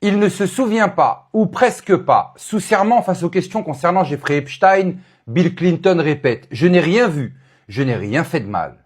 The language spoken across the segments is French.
Il ne se souvient pas, ou presque pas, sous serment face aux questions concernant Jeffrey Epstein, Bill Clinton répète « Je n'ai rien vu, je n'ai rien fait de mal ».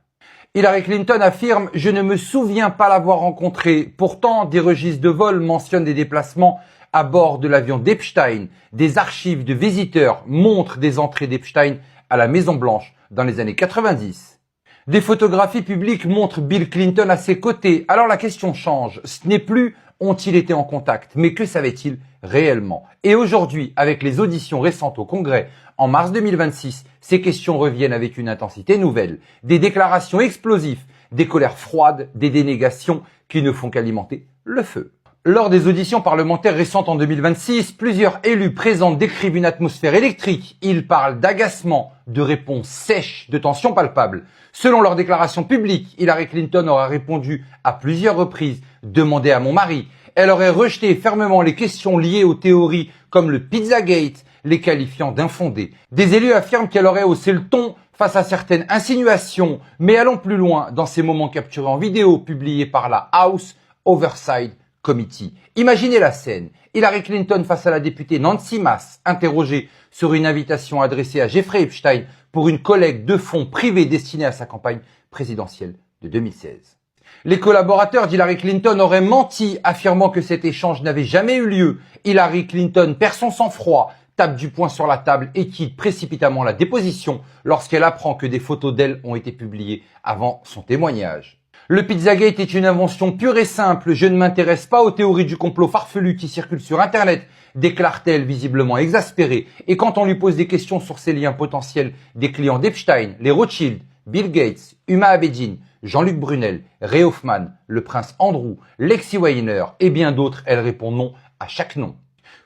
Hillary Clinton affirme « Je ne me souviens pas l'avoir rencontré ». Pourtant, des registres de vol mentionnent des déplacements à bord de l'avion d'Epstein. Des archives de visiteurs montrent des entrées d'Epstein à la Maison Blanche dans les années 90. Des photographies publiques montrent Bill Clinton à ses côtés. Alors la question change. Ce n'est plus ont-ils été en contact, mais que savaient-ils réellement? Et aujourd'hui, avec les auditions récentes au Congrès, en mars 2026, ces questions reviennent avec une intensité nouvelle. Des déclarations explosives, des colères froides, des dénégations qui ne font qu'alimenter le feu. Lors des auditions parlementaires récentes en 2026, plusieurs élus présents décrivent une atmosphère électrique. Ils parlent d'agacement, de réponses sèches, de tensions palpables. Selon leurs déclarations publiques, Hillary Clinton aura répondu à plusieurs reprises « Demandez à mon mari ». Elle aurait rejeté fermement les questions liées aux théories comme le Pizzagate, les qualifiant d'infondées. Des élus affirment qu'elle aurait haussé le ton face à certaines insinuations, mais allons plus loin dans ces moments capturés en vidéo publiés par la House Oversight Committee. Imaginez la scène. Hillary Clinton face à la députée Nancy Mace, interrogée sur une invitation adressée à Jeffrey Epstein pour une collecte de fonds privés destinés à sa campagne présidentielle de 2016. Les collaborateurs d'Hillary Clinton auraient menti, affirmant que cet échange n'avait jamais eu lieu. Hillary Clinton perd son sang-froid, tape du poing sur la table et quitte précipitamment la déposition lorsqu'elle apprend que des photos d'elle ont été publiées avant son témoignage. Le Pizzagate est une invention pure et simple. Je ne m'intéresse pas aux théories du complot farfelu qui circulent sur Internet, déclare-t-elle visiblement exaspérée. Et quand on lui pose des questions sur ses liens potentiels des clients d'Epstein, les Rothschild, Bill Gates, Huma Abedin, Jean-Luc Brunel, Ray Hoffman, le prince Andrew, Lexi Weiner et bien d'autres, elle répond non à chaque nom.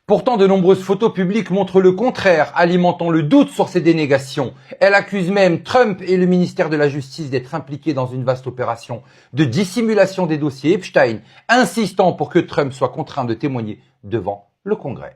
Pourtant, de nombreuses photos publiques montrent le contraire, alimentant le doute sur ces dénégations. Elle accuse même Trump et le ministère de la Justice d'être impliqués dans une vaste opération de dissimulation des dossiers Epstein, insistant pour que Trump soit contraint de témoigner devant le Congrès.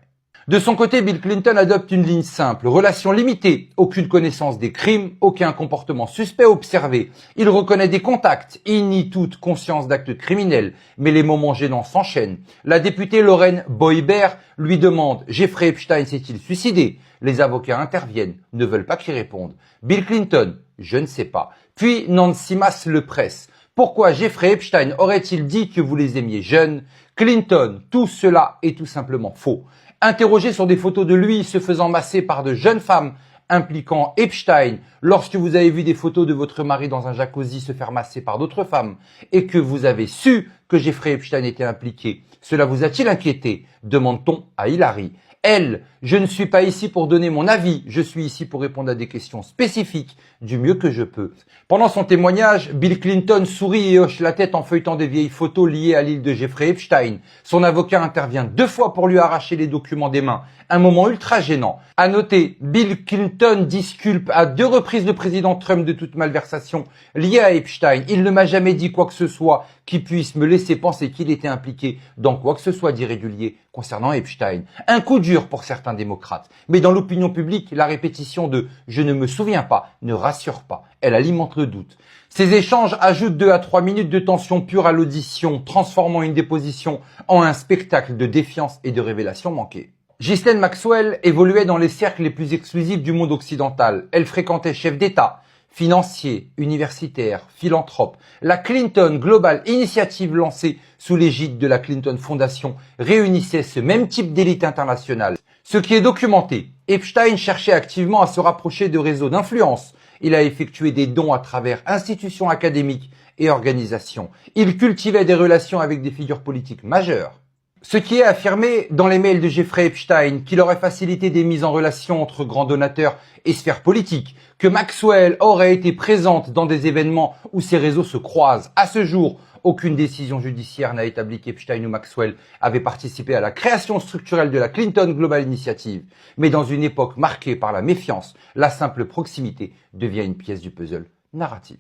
De son côté, Bill Clinton adopte une ligne simple, relation limitée, aucune connaissance des crimes, aucun comportement suspect observé. Il reconnaît des contacts, il nie toute conscience d'actes criminels, mais les moments gênants s'enchaînent. La députée Lorraine Boebert lui demande « Jeffrey Epstein s'est-il suicidé ?» Les avocats interviennent, ne veulent pas qu'il réponde. Bill Clinton « Je ne sais pas ». Puis Nancy Mace le presse. Pourquoi Jeffrey Epstein aurait-il dit que vous les aimiez jeunes? Clinton, tout cela est tout simplement faux. Interrogé sur des photos de lui se faisant masser par de jeunes femmes impliquant Epstein, lorsque vous avez vu des photos de votre mari dans un jacuzzi se faire masser par d'autres femmes et que vous avez su que Jeffrey Epstein était impliqué, cela vous a-t-il inquiété? Demande-t-on à Hillary. Elle, je ne suis pas ici pour donner mon avis, je suis ici pour répondre à des questions spécifiques du mieux que je peux. Pendant son témoignage, Bill Clinton sourit et hoche la tête en feuilletant des vieilles photos liées à l'île de Jeffrey Epstein. Son avocat intervient 2 fois pour lui arracher les documents des mains. Un moment ultra gênant. À noter, Bill Clinton disculpe à 2 reprises le président Trump de toute malversation liée à Epstein. Il ne m'a jamais dit quoi que ce soit qui puisse me laisser penser qu'il était impliqué dans quoi que ce soit d'irrégulier concernant Epstein. Un coup dur pour certains démocrates. Mais dans l'opinion publique, la répétition de « je ne me souviens pas » ne rassure pas. Elle alimente le doute. Ces échanges ajoutent 2 à 3 minutes de tension pure à l'audition, transformant une déposition en un spectacle de défiance et de révélations manquées. Ghislaine Maxwell évoluait dans les cercles les plus exclusifs du monde occidental. Elle fréquentait chefs d'État, financiers, universitaires, philanthropes. La Clinton Global Initiative lancée sous l'égide de la Clinton Foundation réunissait ce même type d'élite internationale. Ce qui est documenté, Epstein cherchait activement à se rapprocher de réseaux d'influence. Il a effectué des dons à travers institutions académiques et organisations. Il cultivait des relations avec des figures politiques majeures. Ce qui est affirmé dans les mails de Jeffrey Epstein, qu'il aurait facilité des mises en relation entre grands donateurs et sphères politiques, que Maxwell aurait été présente dans des événements où ces réseaux se croisent. À ce jour, aucune décision judiciaire n'a établi qu'Epstein ou Maxwell avaient participé à la création structurelle de la Clinton Global Initiative. Mais dans une époque marquée par la méfiance, la simple proximité devient une pièce du puzzle narratif.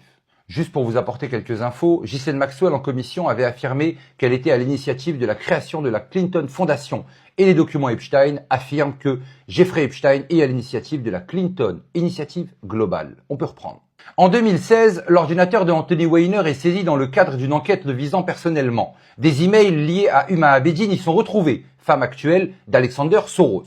Juste pour vous apporter quelques infos, Ghislaine Maxwell en commission avait affirmé qu'elle était à l'initiative de la création de la Clinton Foundation et les documents Epstein affirment que Jeffrey Epstein est à l'initiative de la Clinton Initiative Global. On peut reprendre. En 2016, l'ordinateur de Anthony Weiner est saisi dans le cadre d'une enquête le visant personnellement. Des emails liés à Huma Abedin y sont retrouvés, femme actuelle d'Alexander Soros.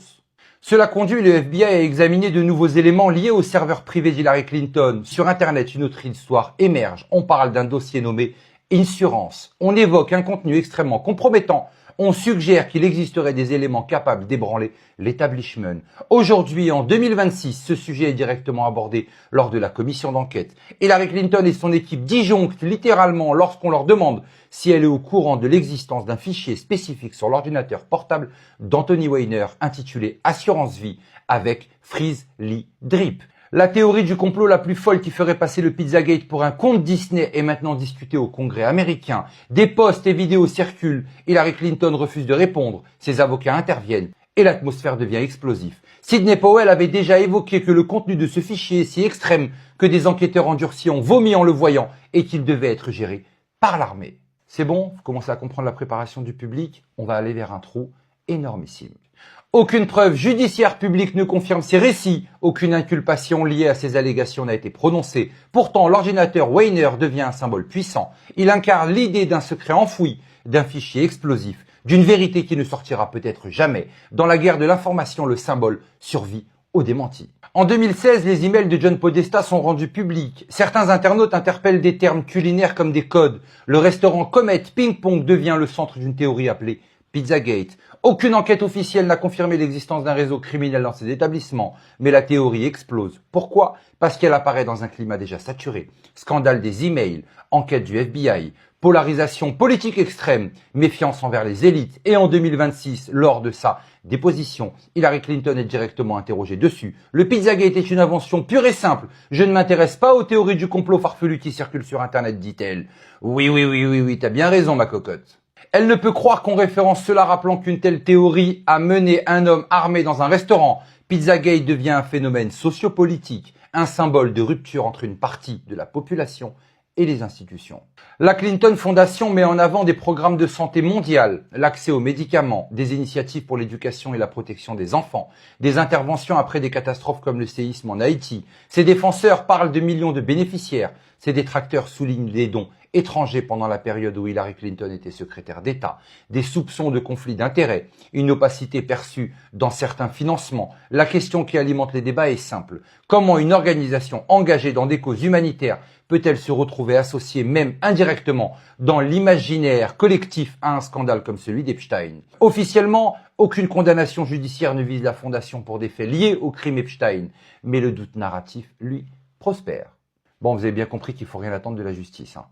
Cela conduit le FBI à examiner de nouveaux éléments liés au serveur privé d'Hillary Clinton. Sur Internet, une autre histoire émerge. On parle d'un dossier nommé Insurance. On évoque un contenu extrêmement compromettant. On suggère qu'il existerait des éléments capables d'ébranler l'établissement. Aujourd'hui, en 2026, ce sujet est directement abordé lors de la commission d'enquête. Hillary Clinton et son équipe disjonctent littéralement lorsqu'on leur demande si elle est au courant de l'existence d'un fichier spécifique sur l'ordinateur portable d'Anthony Weiner intitulé Assurance Vie avec Freeze Lee Drip. La théorie du complot la plus folle qui ferait passer le Pizzagate pour un conte Disney est maintenant discutée au Congrès américain. Des posts et vidéos circulent. Hillary Clinton refuse de répondre. Ses avocats interviennent et l'atmosphère devient explosive. Sidney Powell avait déjà évoqué que le contenu de ce fichier est si extrême que des enquêteurs endurcis ont vomi en le voyant et qu'il devait être géré par l'armée. C'est bon, vous commencez à comprendre la préparation du public. On va aller vers un trou énormissime. Aucune preuve judiciaire publique ne confirme ces récits. Aucune inculpation liée à ces allégations n'a été prononcée. Pourtant, l'ordinateur Weiner devient un symbole puissant. Il incarne l'idée d'un secret enfoui, d'un fichier explosif, d'une vérité qui ne sortira peut-être jamais. Dans la guerre de l'information, le symbole survit au démenti. En 2016, les emails de John Podesta sont rendus publics. Certains internautes interpellent des termes culinaires comme des codes. Le restaurant Comet Ping Pong devient le centre d'une théorie appelée Pizzagate. Aucune enquête officielle n'a confirmé l'existence d'un réseau criminel dans ces établissements, mais la théorie explose. Pourquoi? Parce qu'elle apparaît dans un climat déjà saturé. Scandale des emails, enquête du FBI, polarisation politique extrême, méfiance envers les élites. Et en 2026, lors de sa déposition, Hillary Clinton est directement interrogée dessus. Le Pizzagate est une invention pure et simple. Je ne m'intéresse pas aux théories du complot farfelu qui circulent sur Internet, dit-elle. Oui, t'as bien raison, ma cocotte. Elle ne peut croire qu'on référence cela rappelant qu'une telle théorie a mené un homme armé dans un restaurant. Pizzagate devient un phénomène sociopolitique, un symbole de rupture entre une partie de la population et les institutions. La Clinton Foundation met en avant des programmes de santé mondiale, l'accès aux médicaments, des initiatives pour l'éducation et la protection des enfants, des interventions après des catastrophes comme le séisme en Haïti. Ses défenseurs parlent de millions de bénéficiaires. Ses détracteurs soulignent les dons étrangers pendant la période où Hillary Clinton était secrétaire d'État, des soupçons de conflits d'intérêts, une opacité perçue dans certains financements. La question qui alimente les débats est simple. Comment une organisation engagée dans des causes humanitaires peut-elle se retrouver associée même indirectement dans l'imaginaire collectif à un scandale comme celui d'Epstein? Officiellement, aucune condamnation judiciaire ne vise la fondation pour des faits liés au crime Epstein, mais le doute narratif, lui, prospère. Bon, vous avez bien compris qu'il faut rien attendre de la justice, hein.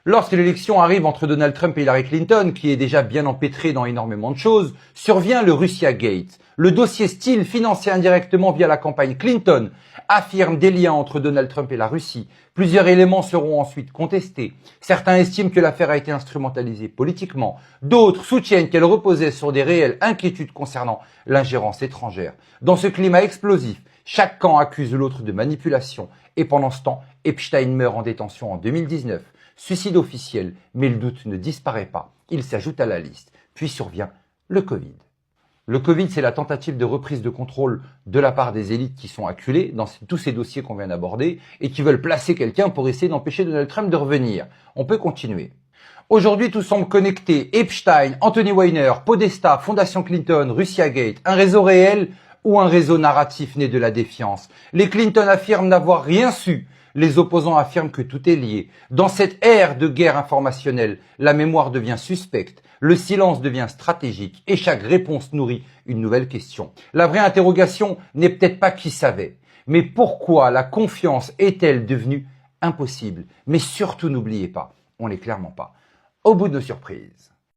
Lorsque l'élection arrive entre Donald Trump et Hillary Clinton, qui est déjà bien empêtré dans énormément de choses, survient le Russia Gate. Le dossier Steele, financé indirectement via la campagne Clinton, affirme des liens entre Donald Trump et la Russie. Plusieurs éléments seront ensuite contestés. Certains estiment que l'affaire a été instrumentalisée politiquement. D'autres soutiennent qu'elle reposait sur des réelles inquiétudes concernant l'ingérence étrangère. Dans ce climat explosif, chaque camp accuse l'autre de manipulation. Et pendant ce temps, Epstein meurt en détention en 2019. Suicide officiel, mais le doute ne disparaît pas. Il s'ajoute à la liste. Puis survient le Covid. Le Covid, c'est la tentative de reprise de contrôle de la part des élites qui sont acculées dans tous ces dossiers qu'on vient d'aborder et qui veulent placer quelqu'un pour essayer d'empêcher Donald Trump de revenir. On peut continuer. Aujourd'hui, tout semble connecté. Epstein, Anthony Weiner, Podesta, Fondation Clinton, Russia Gate, un réseau réel ou un réseau narratif né de la défiance. Les Clinton affirment n'avoir rien su. Les opposants affirment que tout est lié. Dans cette ère de guerre informationnelle, la mémoire devient suspecte, le silence devient stratégique et chaque réponse nourrit une nouvelle question. La vraie interrogation n'est peut-être pas qui savait, mais pourquoi la confiance est-elle devenue impossible? Mais surtout n'oubliez pas, on n'est clairement pas au bout de nos surprises.